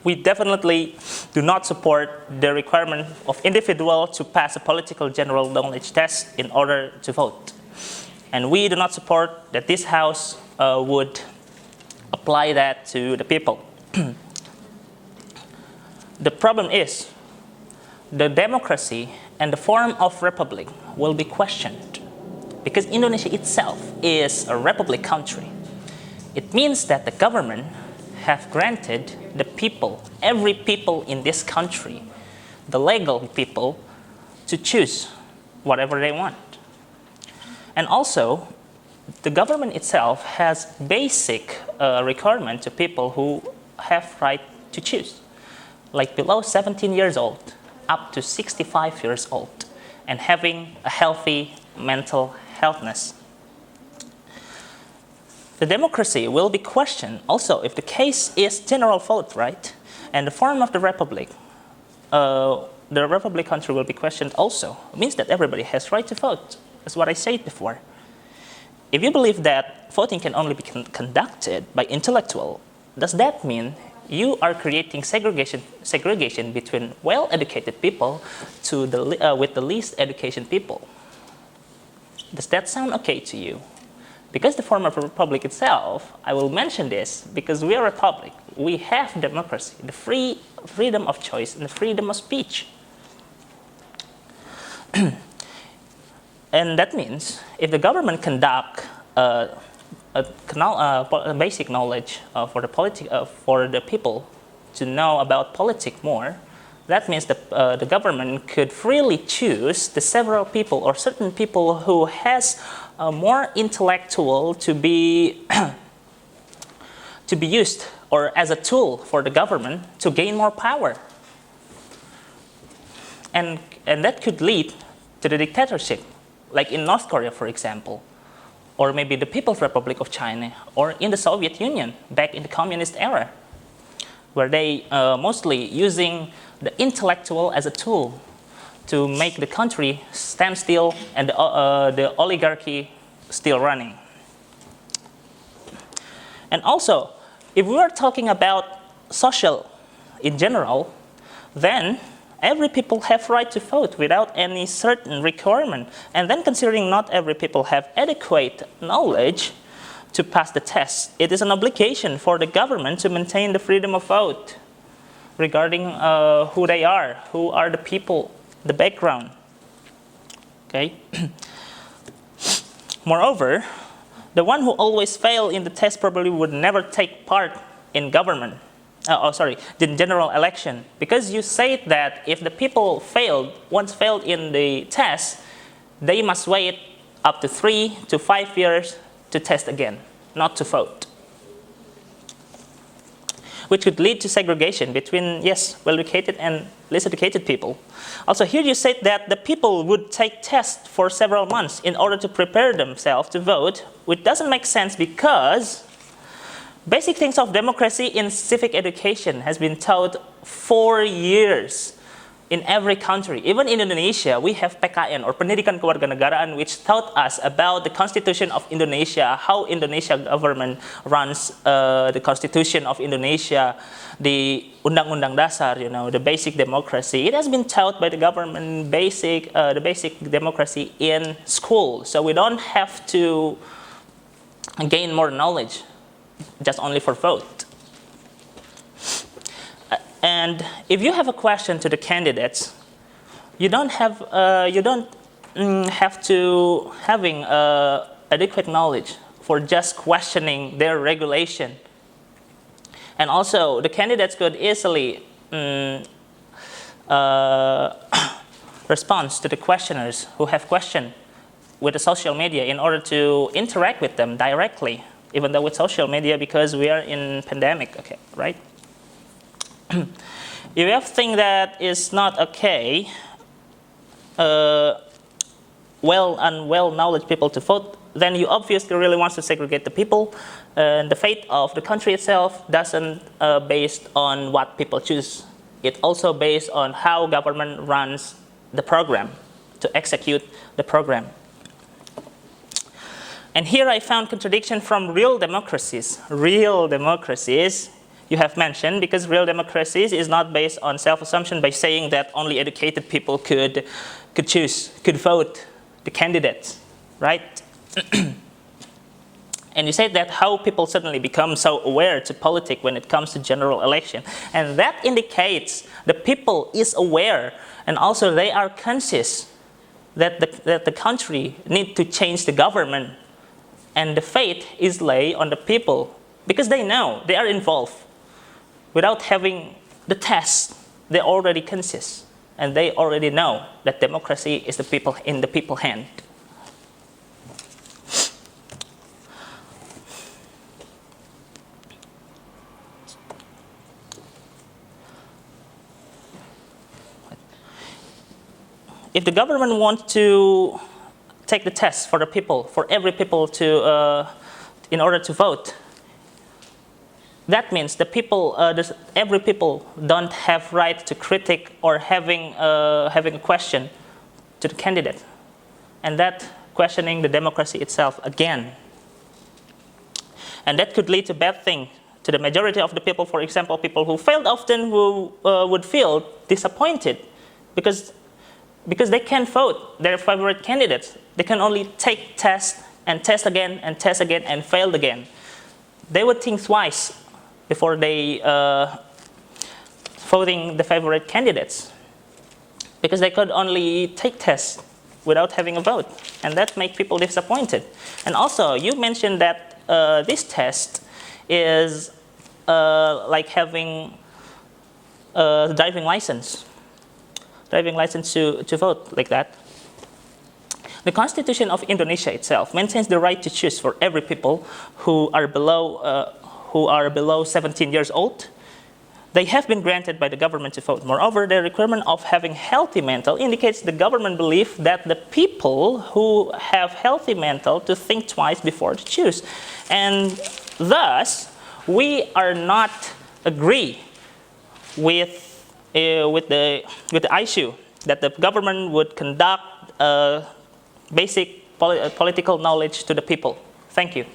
We definitely do not support the requirement of individual to pass a political general knowledge test in order to vote. And we do not support that this House would apply that to the people. The problem is the democracy and the form of republic will be questioned because Indonesia itself is a republic country. It means that the government have granted the people, every people in this country, the legal people, to choose whatever they want. And also, the government itself has basic requirement to people who have right to choose, like below 17 years old, up to 65 years old, and having a healthy mental healthness. The democracy will be questioned also if the case is general vote, right? And the form of the republic country will be questioned also. It means that everybody has right to vote. That's what I said before. If you believe that voting can only be conducted by intellectual, does that mean you are creating segregation between well-educated people to with the least educated people? Does that sound okay to you? Because the form of a republic itself, I will mention this because we are a republic. We have democracy, the freedom of choice and the freedom of speech. And that means if the government conduct a basic knowledge for the people to know about politics more, that means that the government could freely choose the several people or certain people who has more intellectual to be used or as a tool for the government to gain more power. And that could lead to the dictatorship, like in North Korea, for example, or maybe the People's Republic of China, or in the Soviet Union back in the communist era, where they mostly using the intellectual as a tool to make the country stand still and the oligarchy still running. And also, if we are talking about social in general, then every people have right to vote without any certain requirement. And then considering not every people have adequate knowledge to pass the test, it is an obligation for the government to maintain the freedom of vote regarding who they are, who are the people, the background. Okay. Moreover, the one who always fail in the test probably would never take part in government. The general election, because you say that if the people once failed in the test, they must wait up to 3 to 5 years to test again, not to vote, which could lead to segregation between, yes, well-educated and less educated people. Also, here you said that the people would take tests for several months in order to prepare themselves to vote, which doesn't make sense because basic things of democracy in civic education has been taught for years in every country. Even in Indonesia, we have PKN or Pendidikan Kewarganegaraan, which taught us about the Constitution of Indonesia, how Indonesia government runs the Constitution of Indonesia, the Undang-Undang Dasar, the basic democracy. It has been taught by the government the basic democracy in school. So we don't have to gain more knowledge just only for vote. And if you have a question to the candidates, you don't have to having adequate knowledge for just questioning their regulation. And also, the candidates could easily respond to the questioners who have questioned with the social media in order to interact with them directly, even though with social media because we are in pandemic, okay, right? If you have things that is not okay, well-knowledge people to vote, then you obviously really want to segregate the people. And the fate of the country itself doesn't based on what people choose. It also based on how government runs the program to execute the program. And here I found contradiction from real democracies. Real democracies you have mentioned, because real democracy is not based on self-assumption by saying that only educated people could vote the candidates, right? And you said that how people suddenly become so aware to politics when it comes to general election. And that indicates the people is aware, and also they are conscious that the country need to change the government. And the fate is lay on the people, because they know, they are involved. Without having the test, they already conscious, and they already know that democracy is in the people's hand. If the government wants to take the test for the people, for every people in order to vote, that means the people, every people don't have right to critique or having a question to the candidate, and that questioning the democracy itself again, and that could lead to bad thing to the majority of the people. For example, people who failed often would feel disappointed because they can't vote their favorite candidates. They can only take tests and test again and test again and fail again. They would think twice before they voting the favorite candidates, because they could only take tests without having a vote, and that makes people disappointed. And also, you mentioned that this test is like having a driving license to vote like that. The Constitution of Indonesia itself maintains the right to choose for every people who are below 17 years old. They have been granted by the government to vote. Moreover, the requirement of having healthy mental indicates the government belief that the people who have healthy mental to think twice before to choose. And thus, we are not agree with the issue that the government would conduct basic political knowledge to the people. Thank you.